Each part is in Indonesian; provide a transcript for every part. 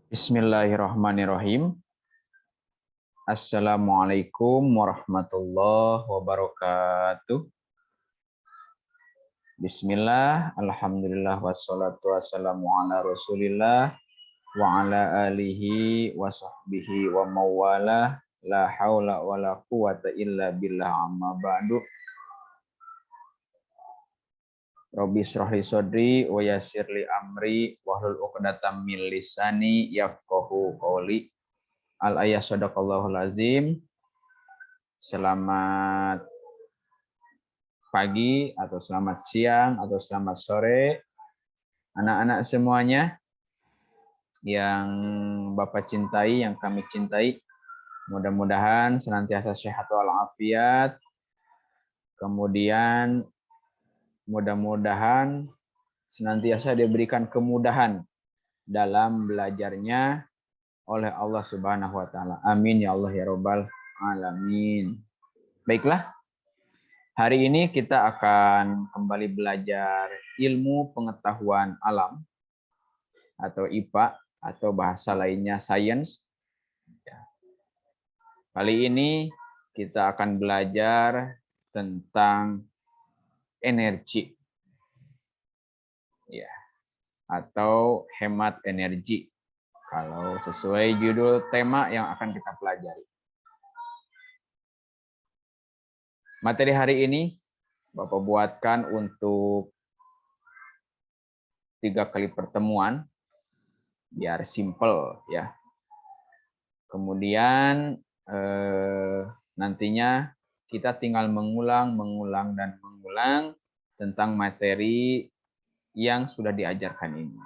Bismillahirrahmanirrahim. Assalamualaikum warahmatullahi wabarakatuh. Bismillah, alhamdulillah, wassalatu wassalamu ala rasulillah wa ala alihi wa sahbihi wa mawalah. La haula wa la quwata illa billah amma ba'du. Rabbi shrahli sodri wa yassirli amri wahlul 'uqdatam min lisani yafqahu qawli. Al-ayah sadaqallahul azim. Selamat pagi atau selamat siang atau selamat sore anak-anak semuanya yang Bapak cintai, yang kami cintai. Mudah-mudahan senantiasa sehat walafiat. Kemudian mudah-mudahan senantiasa diberikan kemudahan dalam belajarnya oleh Allah Subhanahu wa taala. Amin ya Allah ya rabbal alamin. Baiklah, hari ini kita akan kembali belajar ilmu pengetahuan alam atau IPA atau bahasa lainnya sains. Kali ini kita akan belajar tentang energi. Ya, atau hemat energi. Kalau sesuai judul tema yang akan kita pelajari. Materi hari ini Bapak buatkan untuk 3 kali pertemuan biar simple ya. Kemudian nantinya kita tinggal mengulang tentang materi yang sudah diajarkan ini.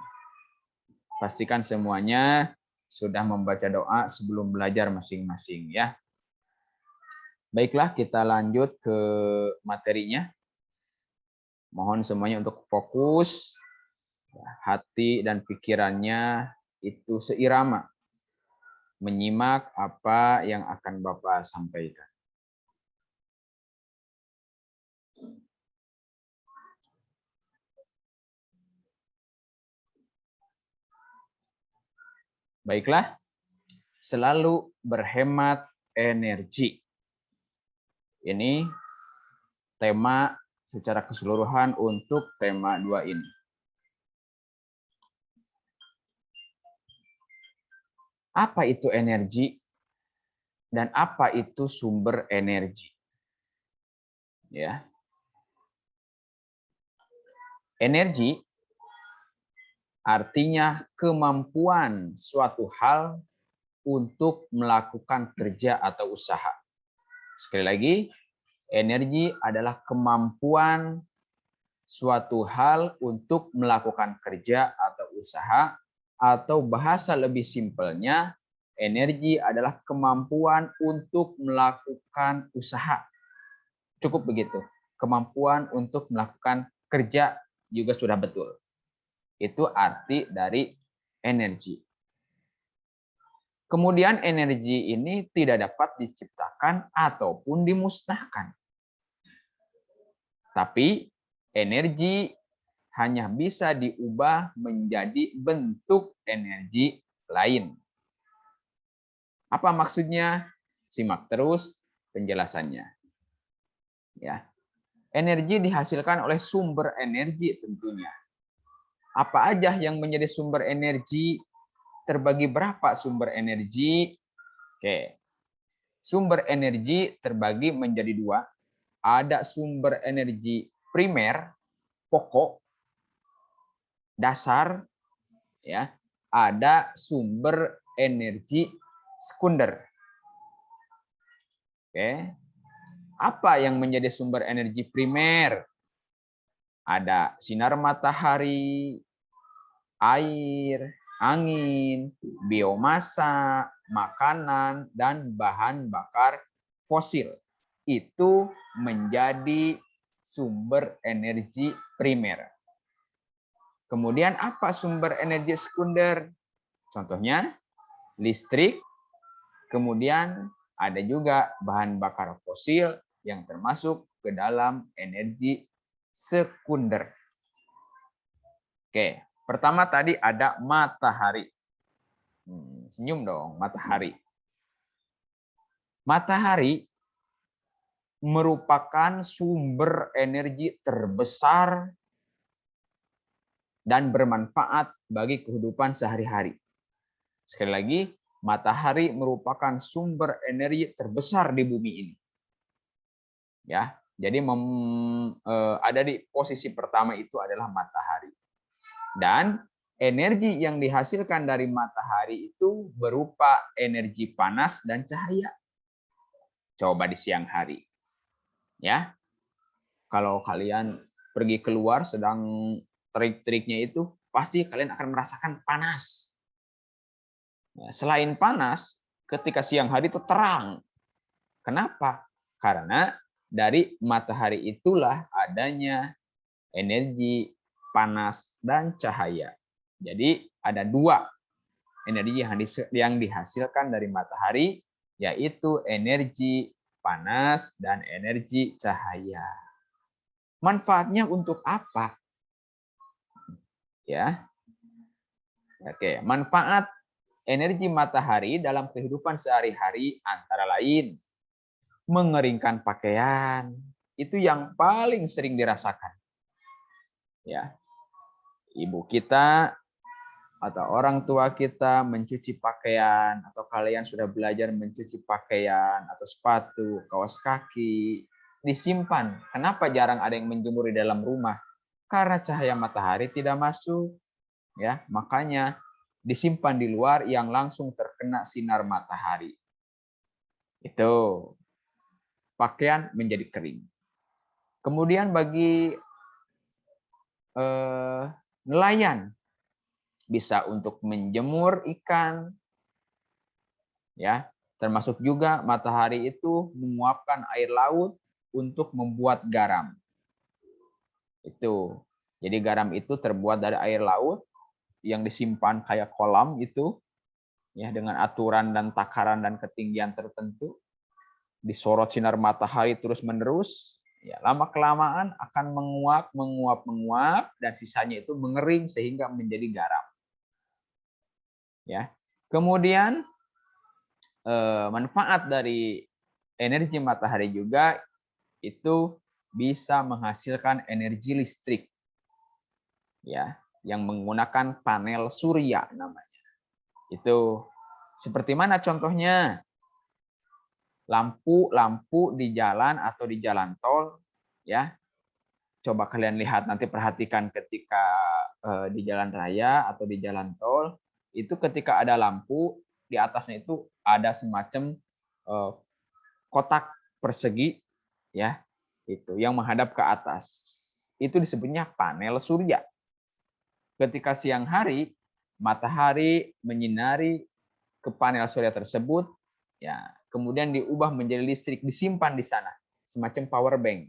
Pastikan semuanya sudah membaca doa sebelum belajar masing-masing ya. Baiklah, kita lanjut ke materinya. Mohon semuanya untuk fokus, hati dan pikirannya itu seirama menyimak apa yang akan Bapak sampaikan. Baiklah, selalu berhemat energi. Ini tema secara keseluruhan untuk tema 2 ini. Apa itu energi dan apa itu sumber energi? Ya. Energi artinya kemampuan suatu hal untuk melakukan kerja atau usaha. Sekali lagi, energi adalah kemampuan suatu hal untuk melakukan kerja atau usaha, atau bahasa lebih simpelnya, energi adalah kemampuan untuk melakukan usaha. Cukup begitu. Kemampuan untuk melakukan kerja juga sudah betul. Itu arti dari energi. Kemudian energi ini tidak dapat diciptakan ataupun dimusnahkan. Tapi energi hanya bisa diubah menjadi bentuk energi lain. Apa maksudnya? Simak terus penjelasannya. Ya. Energi dihasilkan oleh sumber energi tentunya. Apa aja yang menjadi sumber energi? Terbagi berapa sumber energi? Oke. Sumber energi terbagi menjadi 2. Ada sumber energi primer, pokok, dasar, ya. Ada sumber energi sekunder. Oke. Apa yang menjadi sumber energi primer? Ada sinar matahari, air, angin, biomasa, makanan, dan bahan bakar fosil. Itu menjadi sumber energi primer. Kemudian apa sumber energi sekunder? Contohnya listrik, kemudian ada juga bahan bakar fosil yang termasuk ke dalam energi sekunder. Oke, pertama tadi ada matahari. Senyum dong, matahari. Matahari merupakan sumber energi terbesar dan bermanfaat bagi kehidupan sehari-hari. Sekali lagi, matahari merupakan sumber energi terbesar di bumi ini. Ya, jadi ada di posisi pertama itu adalah matahari. Dan energi yang dihasilkan dari matahari itu berupa energi panas dan cahaya. Coba di siang hari. Ya. Kalau kalian pergi keluar sedang terik-teriknya itu, pasti kalian akan merasakan panas. Ya, selain panas, ketika siang hari itu terang. Kenapa? Karena dari matahari itulah adanya energi panas dan cahaya. Jadi ada dua energi yang dihasilkan dari matahari, yaitu energi panas dan energi cahaya. Manfaatnya untuk apa? Ya. Oke, manfaat energi matahari dalam kehidupan sehari-hari antara lain mengeringkan pakaian. Itu yang paling sering dirasakan. Ya. Ibu kita atau orang tua kita mencuci pakaian, atau kalian sudah belajar mencuci pakaian atau sepatu, kaos kaki, disimpan. Kenapa jarang ada yang menjemur di dalam rumah? Karena cahaya matahari tidak masuk. Ya, makanya disimpan di luar yang langsung terkena sinar matahari. Itu pakaian menjadi kering. Kemudian bagi nelayan, bisa untuk menjemur ikan, ya, termasuk juga matahari itu menguapkan air laut untuk membuat garam. Itu. Jadi garam itu terbuat dari air laut yang disimpan kayak kolam itu, ya, dengan aturan dan takaran dan ketinggian tertentu, disorot sinar matahari terus-menerus, ya, lama-kelamaan akan menguap, dan sisanya itu mengering sehingga menjadi garam. Ya. Kemudian manfaat dari energi matahari juga itu bisa menghasilkan energi listrik. Ya, yang menggunakan panel surya namanya. Itu seperti mana contohnya? Lampu di jalan atau di jalan tol, ya. Coba kalian lihat, nanti perhatikan ketika di jalan raya atau di jalan tol, itu ketika ada lampu, di atasnya itu ada semacam kotak persegi, ya, itu yang menghadap ke atas. Itu disebutnya panel surya. Ketika siang hari, matahari menyinari ke panel surya tersebut, ya, kemudian diubah menjadi listrik, disimpan di sana, semacam power bank.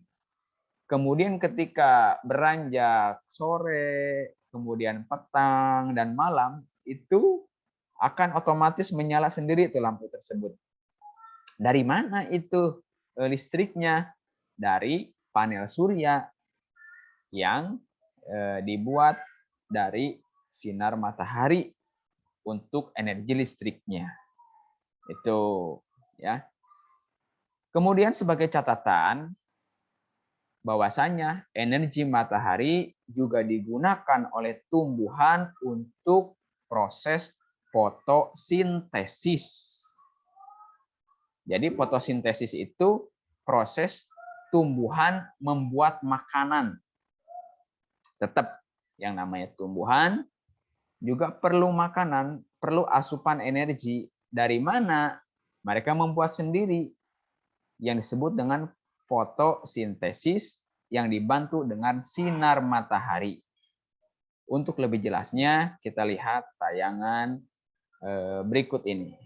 Kemudian ketika beranjak sore, kemudian petang dan malam, itu akan otomatis menyala sendiri itu lampu tersebut. Dari mana itu listriknya? Dari panel surya yang dibuat dari sinar matahari untuk energi listriknya. Itu, ya. Kemudian sebagai catatan, bahwasanya energi matahari juga digunakan oleh tumbuhan untuk proses fotosintesis. Jadi fotosintesis itu proses tumbuhan membuat makanan. Tetap yang namanya tumbuhan juga perlu makanan, perlu asupan energi. Dari mana? Mereka membuat sendiri yang disebut dengan fotosintesis yang dibantu dengan sinar matahari. Untuk lebih jelasnya, kita lihat tayangan berikut ini.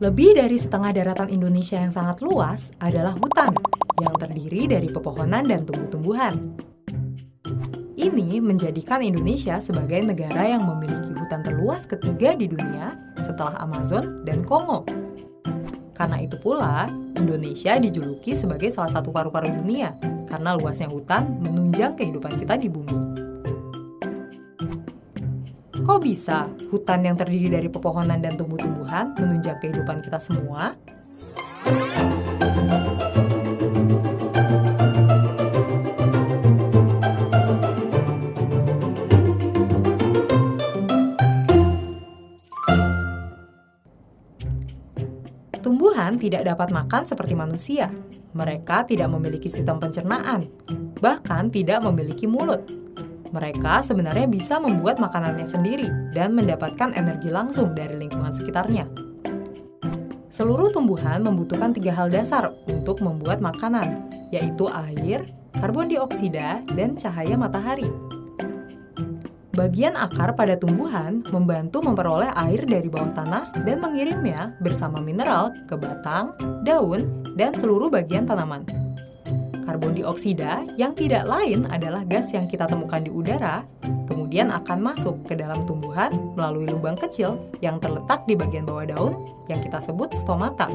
Lebih dari setengah daratan Indonesia yang sangat luas adalah hutan, yang terdiri dari pepohonan dan tumbuh-tumbuhan. Ini menjadikan Indonesia sebagai negara yang memiliki hutan terluas ketiga di dunia setelah Amazon dan Kongo. Karena itu pula, Indonesia dijuluki sebagai salah satu paru-paru dunia karena luasnya hutan menunjang kehidupan kita di bumi. Kok bisa hutan yang terdiri dari pepohonan dan tumbuh-tumbuhan menunjang kehidupan kita semua? Tumbuhan tidak dapat makan seperti manusia. Mereka tidak memiliki sistem pencernaan, bahkan tidak memiliki mulut. Mereka sebenarnya bisa membuat makanannya sendiri dan mendapatkan energi langsung dari lingkungan sekitarnya. Seluruh tumbuhan membutuhkan 3 hal dasar untuk membuat makanan, yaitu air, karbon dioksida, dan cahaya matahari. Bagian akar pada tumbuhan membantu memperoleh air dari bawah tanah dan mengirimnya bersama mineral ke batang, daun, dan seluruh bagian tanaman. Karbon dioksida yang tidak lain adalah gas yang kita temukan di udara, kemudian akan masuk ke dalam tumbuhan melalui lubang kecil yang terletak di bagian bawah daun yang kita sebut stomata.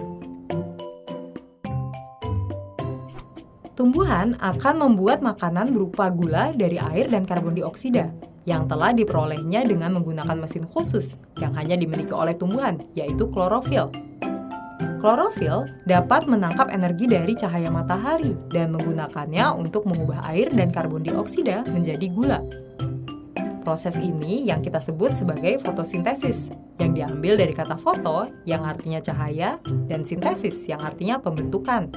Tumbuhan akan membuat makanan berupa gula dari air dan karbon dioksida yang telah diperolehnya dengan menggunakan mesin khusus yang hanya dimiliki oleh tumbuhan, yaitu klorofil. Klorofil dapat menangkap energi dari cahaya matahari dan menggunakannya untuk mengubah air dan karbon dioksida menjadi gula. Proses ini yang kita sebut sebagai fotosintesis, yang diambil dari kata foto yang artinya cahaya dan sintesis yang artinya pembentukan.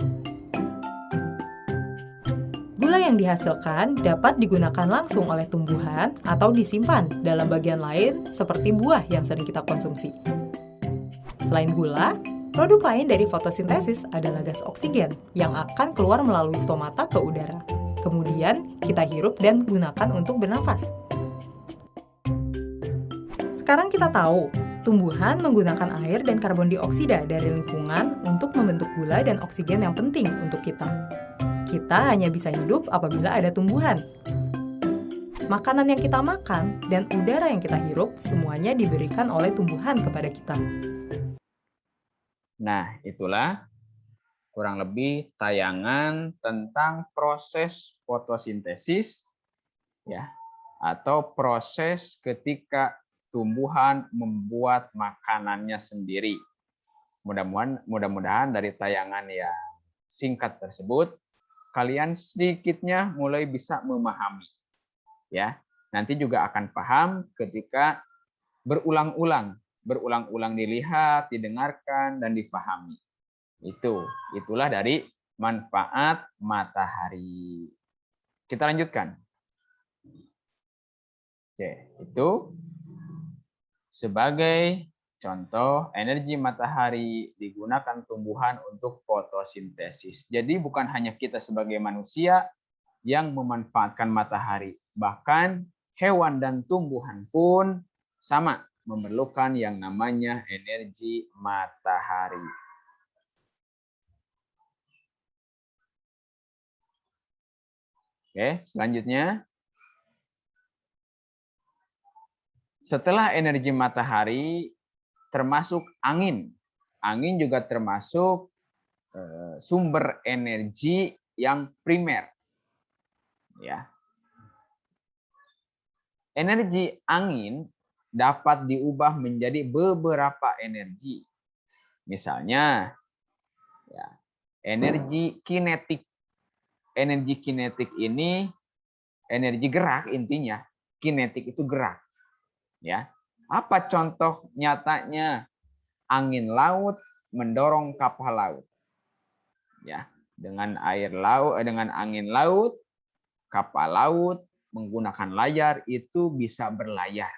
Gula yang dihasilkan dapat digunakan langsung oleh tumbuhan atau disimpan dalam bagian lain seperti buah yang sering kita konsumsi. Selain gula, produk lain dari fotosintesis adalah gas oksigen yang akan keluar melalui stomata ke udara. Kemudian kita hirup dan gunakan untuk bernafas. Sekarang kita tahu, tumbuhan menggunakan air dan karbon dioksida dari lingkungan untuk membentuk gula dan oksigen yang penting untuk kita. Kita hanya bisa hidup apabila ada tumbuhan. Makanan yang kita makan dan udara yang kita hirup semuanya diberikan oleh tumbuhan kepada kita. Nah, itulah kurang lebih tayangan tentang proses fotosintesis ya, atau proses ketika tumbuhan membuat makanannya sendiri. Mudah-mudahan dari tayangan yang singkat tersebut kalian sedikitnya mulai bisa memahami. Ya, nanti juga akan paham ketika berulang-ulang dilihat, didengarkan dan dipahami. Itulah dari manfaat matahari. Kita lanjutkan. Oke, itu sebagai contoh, energi matahari digunakan tumbuhan untuk fotosintesis. Jadi bukan hanya kita sebagai manusia yang memanfaatkan matahari, bahkan hewan dan tumbuhan pun sama memerlukan yang namanya energi matahari. Oke, selanjutnya. Setelah energi matahari, termasuk angin. Angin juga termasuk sumber energi yang primer. Ya. Energi angin dapat diubah menjadi beberapa energi. Misalnya, ya, energi kinetik. Energi kinetik ini energi gerak intinya. Kinetik itu gerak. Ya. Apa contoh nyatanya? Angin laut mendorong kapal laut. Ya, dengan angin laut, kapal laut menggunakan layar itu bisa berlayar.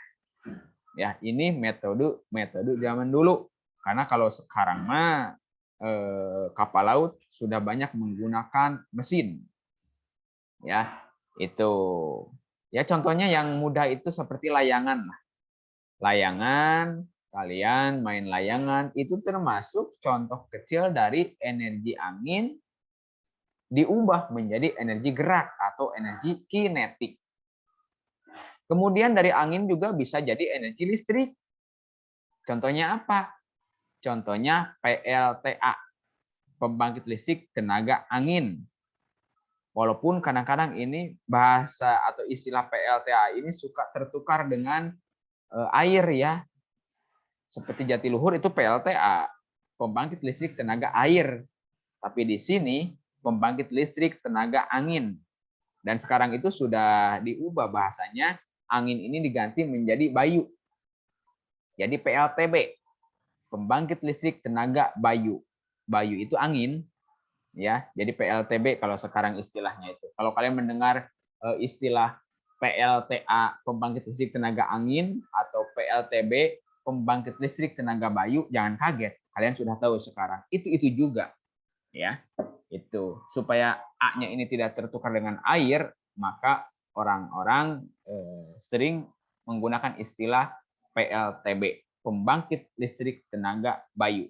Ya, ini metode zaman dulu. Karena kalau sekarang mah kapal laut sudah banyak menggunakan mesin. Ya, itu. Ya, contohnya yang mudah itu seperti layangan. Layangan, kalian main layangan, itu termasuk contoh kecil dari energi angin diubah menjadi energi gerak atau energi kinetik. Kemudian dari angin juga bisa jadi energi listrik. Contohnya apa? Contohnya PLTA, pembangkit listrik tenaga angin. Walaupun kadang-kadang ini bahasa atau istilah PLTA ini suka tertukar dengan air ya. Seperti Jatiluhur itu PLTA, pembangkit listrik tenaga air. Tapi di sini pembangkit listrik tenaga angin. Dan sekarang itu sudah diubah bahasanya, angin ini diganti menjadi bayu. Jadi PLTB, pembangkit listrik tenaga bayu. Bayu itu angin, ya. Jadi PLTB kalau sekarang istilahnya itu. Kalau kalian mendengar istilah PLTA, pembangkit listrik tenaga angin, atau PLTB, pembangkit listrik tenaga bayu, jangan kaget. Kalian sudah tahu sekarang. Itu juga, ya. Itu supaya A-nya ini tidak tertukar dengan air, maka orang-orang sering menggunakan istilah PLTB, pembangkit listrik tenaga bayu.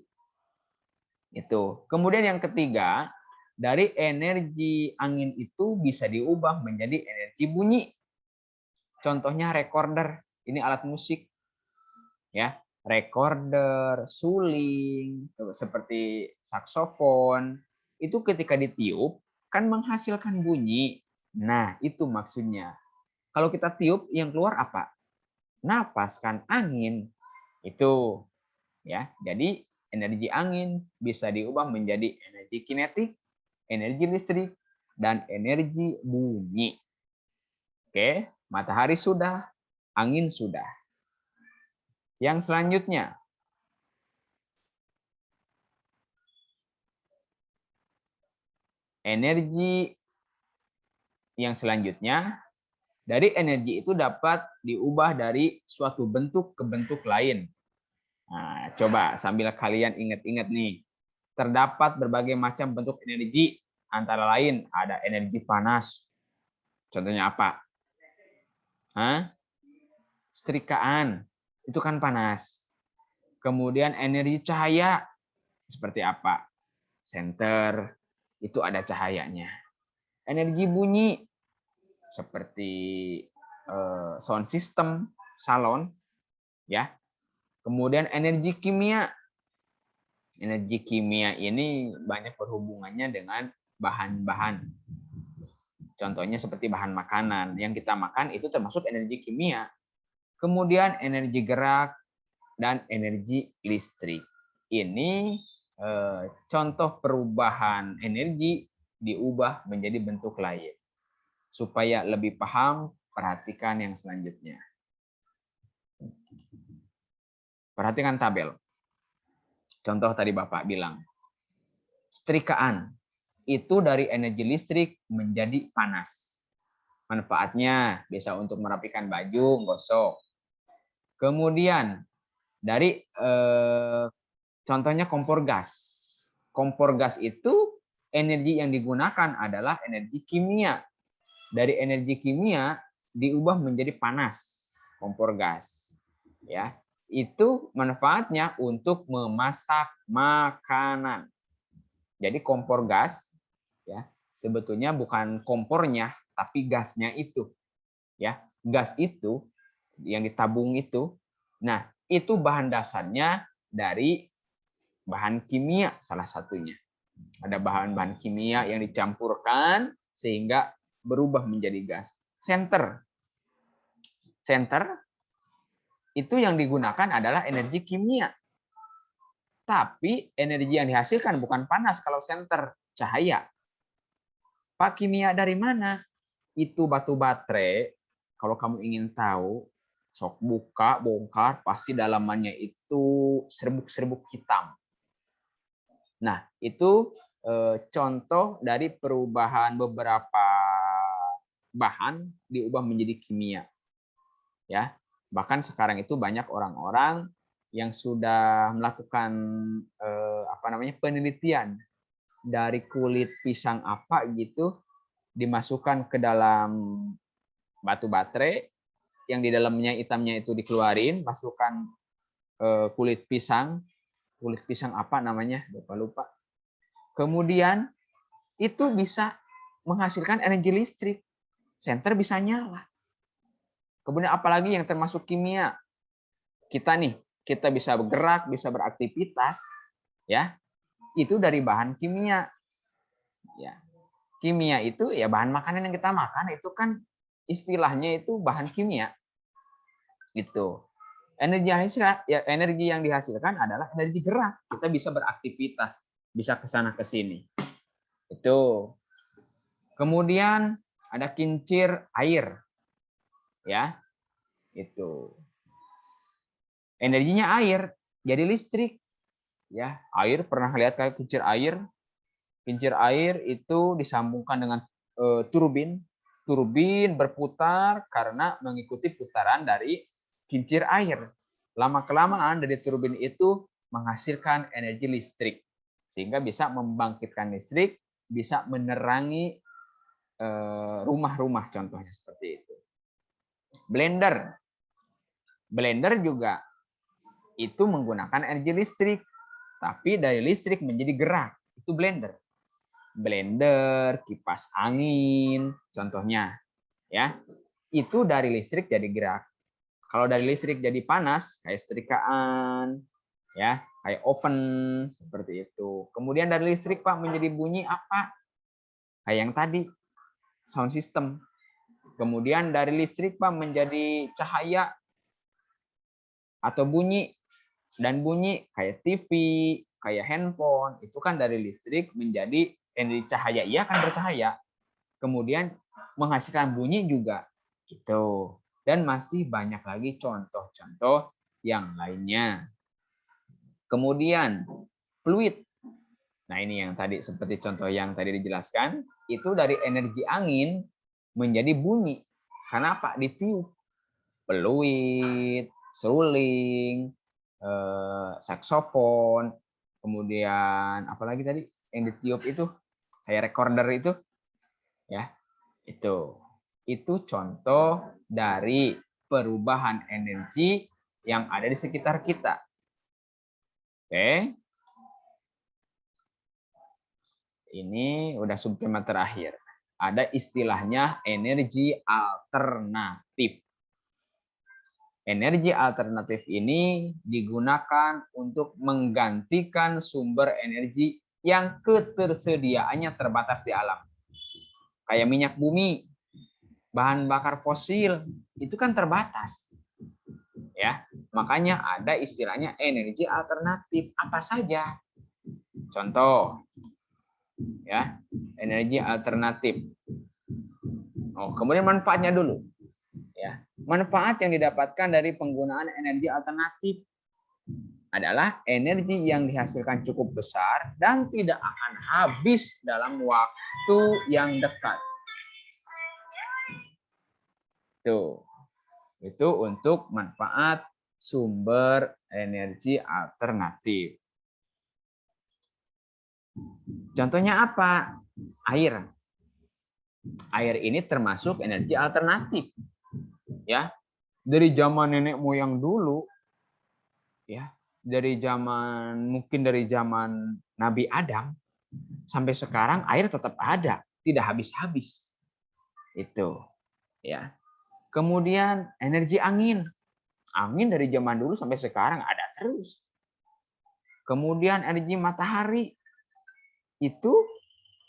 Itu. Kemudian yang ketiga, dari energi angin itu bisa diubah menjadi energi bunyi. Contohnya recorder, ini alat musik. Ya, recorder, suling, seperti saksofon, itu ketika ditiup kan menghasilkan bunyi. Nah, itu maksudnya. Kalau kita tiup yang keluar apa? Napas kan, angin. Itu ya. Jadi energi angin bisa diubah menjadi energi kinetik, energi listrik, dan energi bunyi. Oke, matahari sudah, angin sudah. Yang selanjutnya, energi yang selanjutnya, dari energi itu dapat diubah dari suatu bentuk ke bentuk lain. Nah, coba sambil kalian ingat-ingat nih, terdapat berbagai macam bentuk energi, antara lain ada energi panas. Contohnya apa? Hah? Setrikaan, itu kan panas. Kemudian energi cahaya, seperti apa? Senter, itu ada cahayanya. Energi bunyi, seperti sound system, salon, ya. Kemudian energi kimia. Energi kimia ini banyak berhubungannya dengan bahan-bahan. Contohnya seperti bahan makanan. Yang kita makan itu termasuk energi kimia. Kemudian energi gerak dan energi listrik. Ini contoh perubahan energi diubah menjadi bentuk lain. Supaya lebih paham, perhatikan yang selanjutnya. Perhatikan tabel. Contoh tadi Bapak bilang. Setrikaan itu dari energi listrik menjadi panas. Manfaatnya bisa untuk merapikan baju, gosok. Kemudian dari contohnya kompor gas. Kompor gas itu energi yang digunakan adalah energi kimia. Dari energi kimia diubah menjadi panas, kompor gas. Ya, itu manfaatnya untuk memasak makanan. Jadi kompor gas, ya, sebetulnya bukan kompornya, tapi gasnya itu. Ya, gas itu yang ditabung itu. Nah, itu bahan dasarnya dari bahan kimia salah satunya. Ada bahan-bahan kimia yang dicampurkan sehingga berubah menjadi gas. Senter itu yang digunakan adalah energi kimia. Tapi energi yang dihasilkan bukan panas kalau senter, cahaya. Pak, kimia dari mana? Itu batu baterai. Kalau kamu ingin tahu, sok buka, bongkar, pasti dalamannya itu serbuk-serbuk hitam. Nah, itu contoh dari perubahan beberapa bahan diubah menjadi kimia. Ya, bahkan sekarang itu banyak orang-orang yang sudah melakukan penelitian dari kulit pisang apa gitu dimasukkan ke dalam batu baterai yang di dalamnya hitamnya itu dikeluarin, masukkan kulit pisang apa namanya, lupa. Kemudian itu bisa menghasilkan energi listrik, senter bisa nyala. Kemudian apalagi yang termasuk kimia, kita bisa bergerak, bisa beraktivitas, ya, itu dari bahan kimia. Ya, kimia itu ya bahan makanan yang kita makan itu kan istilahnya itu bahan kimia, gitu. Energi yang dihasilkan adalah energi gerak. Kita bisa beraktivitas, bisa ke sana ke sini. Itu. Kemudian ada kincir air. Ya. Itu. Energinya air, jadi listrik. Ya, air pernah lihat kayak kincir air? Kincir air itu disambungkan dengan turbin. Turbin berputar karena mengikuti putaran dari kincir air. Lama-kelamaan dari turbin itu menghasilkan energi listrik. Sehingga bisa membangkitkan listrik, bisa menerangi rumah-rumah contohnya seperti itu. Blender. Blender juga itu menggunakan energi listrik. Tapi dari listrik menjadi gerak. Itu blender. Blender, kipas angin, contohnya. Ya, itu dari listrik jadi gerak. Kalau dari listrik jadi panas, kayak setrikaan, ya, kayak oven, seperti itu. Kemudian dari listrik Pak menjadi bunyi apa? Kayak yang tadi, sound system. Kemudian dari listrik Pak menjadi cahaya atau bunyi, dan bunyi kayak TV, kayak handphone, itu kan dari listrik menjadi energi cahaya. Ia akan bercahaya. Kemudian menghasilkan bunyi juga. Itu. Dan masih banyak lagi contoh-contoh yang lainnya. Kemudian fluid. Nah, ini yang tadi seperti contoh yang tadi dijelaskan, itu dari energi angin menjadi bunyi. Karena apa? Ditiup. Peluit, seruling, saksofon, kemudian apalagi tadi yang ditiup itu kayak recorder itu, ya, itu contoh dari perubahan energi yang ada di sekitar kita. Oke, ini udah subtema terakhir. Ada istilahnya energi alternatif. Energi alternatif ini digunakan untuk menggantikan sumber energi yang ketersediaannya terbatas di alam. Kayak minyak bumi, bahan bakar fosil, itu kan terbatas. Ya, makanya ada istilahnya energi alternatif. Apa saja? Contoh, ya, energi alternatif. Oh, kemudian manfaatnya dulu. Ya, manfaat yang didapatkan dari penggunaan energi alternatif adalah energi yang dihasilkan cukup besar dan tidak akan habis dalam waktu yang dekat. Itu untuk manfaat sumber energi alternatif. Contohnya apa? Air. Air ini termasuk energi alternatif. Ya, dari zaman nenek moyang dulu, ya, dari zaman Nabi Adam sampai sekarang air tetap ada, tidak habis-habis. Itu, ya. Kemudian energi angin. Angin dari zaman dulu sampai sekarang ada terus. Kemudian energi matahari itu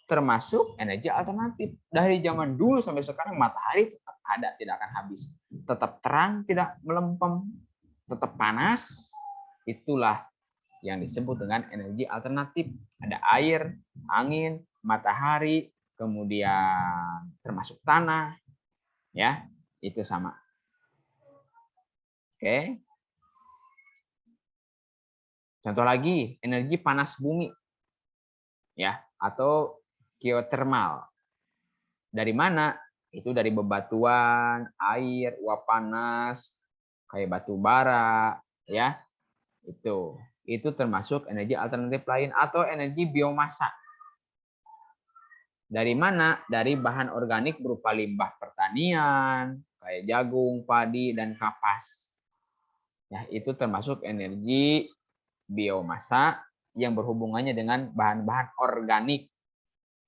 termasuk energi alternatif. Dari zaman dulu sampai sekarang matahari tetap ada, tidak akan habis. Tetap terang, tidak melempem, tetap panas. Itulah yang disebut dengan energi alternatif. Ada air, angin, matahari, kemudian termasuk tanah, ya, itu sama. Oke. Contoh lagi, energi panas bumi, ya, atau geotermal. Dari mana? Itu dari bebatuan, air, uap panas, kayak batu bara, ya. Itu termasuk energi alternatif lain atau energi biomasa. Dari mana? Dari bahan organik berupa limbah pertanian, kayak jagung, padi, dan kapas. Ya, itu termasuk energi biomasa yang berhubungannya dengan bahan-bahan organik.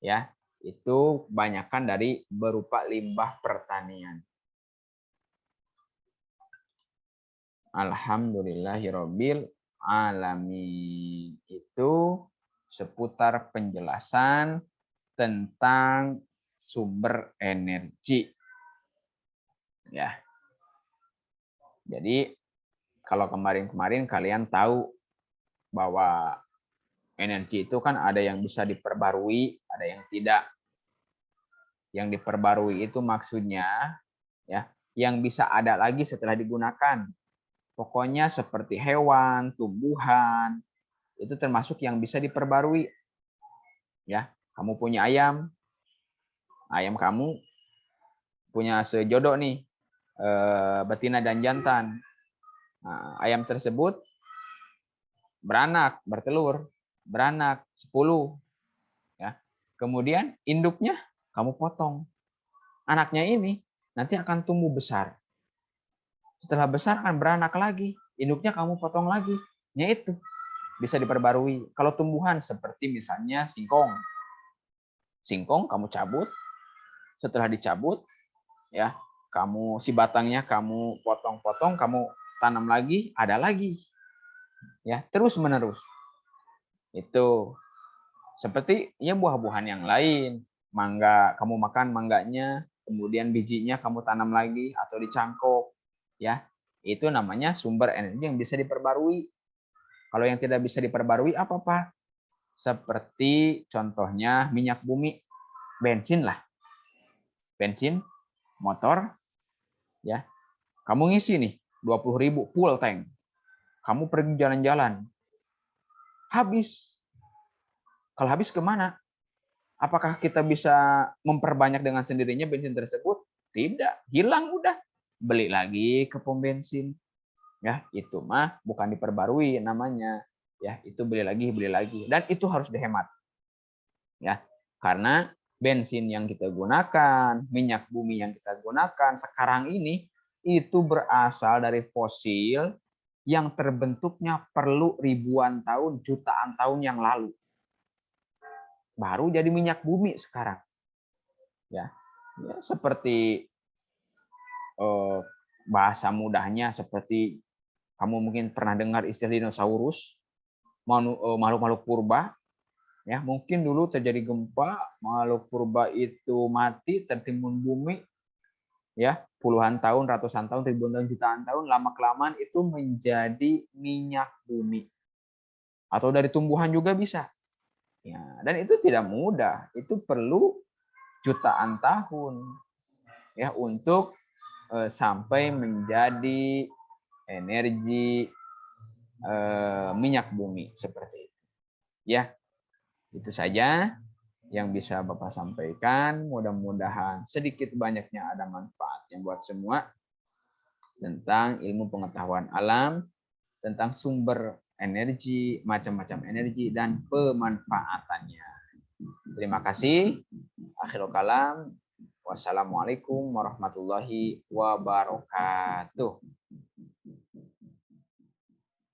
Ya, itu kebanyakan dari berupa limbah pertanian. Alhamdulillahirabbil alamin. Itu seputar penjelasan tentang sumber energi. Ya. Jadi kalau kemarin-kemarin kalian tahu bahwa energi itu kan ada yang bisa diperbarui, ada yang tidak. Yang diperbarui itu maksudnya ya, yang bisa ada lagi setelah digunakan. Pokoknya seperti hewan, tumbuhan, itu termasuk yang bisa diperbarui. Ya, kamu punya ayam kamu punya sejodoh nih, betina dan jantan. Nah, ayam tersebut beranak, bertelur, beranak 10. Ya. Kemudian induknya kamu potong. Anaknya ini nanti akan tumbuh besar. Setelah besar akan beranak lagi, induknya kamu potong lagi. Ya itu bisa diperbarui. Kalau tumbuhan seperti misalnya singkong. Singkong kamu cabut, setelah dicabut ya, kamu si batangnya kamu potong-potong, kamu tanam lagi, ada lagi. Ya, terus menerus. Itu seperti ya buah-buahan yang lain. Mangga, kamu makan mangganya, kemudian bijinya kamu tanam lagi atau dicangkok, ya. Itu namanya sumber energi yang bisa diperbarui. Kalau yang tidak bisa diperbarui apa, Pak? Seperti contohnya minyak bumi, bensin lah. Bensin, motor, ya. Kamu ngisi nih 20.000 full tank. Kamu pergi jalan-jalan. Habis. Kalau habis kemana? Apakah kita bisa memperbanyak dengan sendirinya bensin tersebut? Tidak, hilang udah. Beli lagi ke pom bensin. Ya, itu mah bukan diperbarui namanya. Ya, itu beli lagi. Dan itu harus dihemat. Ya, karena bensin yang kita gunakan, minyak bumi yang kita gunakan sekarang ini itu berasal dari fosil yang terbentuknya perlu ribuan tahun, jutaan tahun yang lalu. Baru jadi minyak bumi sekarang. Ya, seperti bahasa mudahnya seperti kamu mungkin pernah dengar istilah dinosaurus, makhluk-makhluk purba. Ya, mungkin dulu terjadi gempa, makhluk purba itu mati, tertimbun bumi, ya puluhan tahun, ratusan tahun, ribuan tahun, jutaan tahun, lama kelamaan itu menjadi minyak bumi. Atau dari tumbuhan juga bisa. Ya, dan itu tidak mudah, itu perlu jutaan tahun ya untuk sampai menjadi energi minyak bumi seperti itu. Ya, itu saja yang bisa Bapak sampaikan. Mudah-mudahan sedikit banyaknya ada manfaatnya buat semua tentang ilmu pengetahuan alam, tentang sumber energi, macam-macam energi, dan pemanfaatannya. Terima kasih. Akhirul kalam. Wassalamualaikum warahmatullahi wabarakatuh.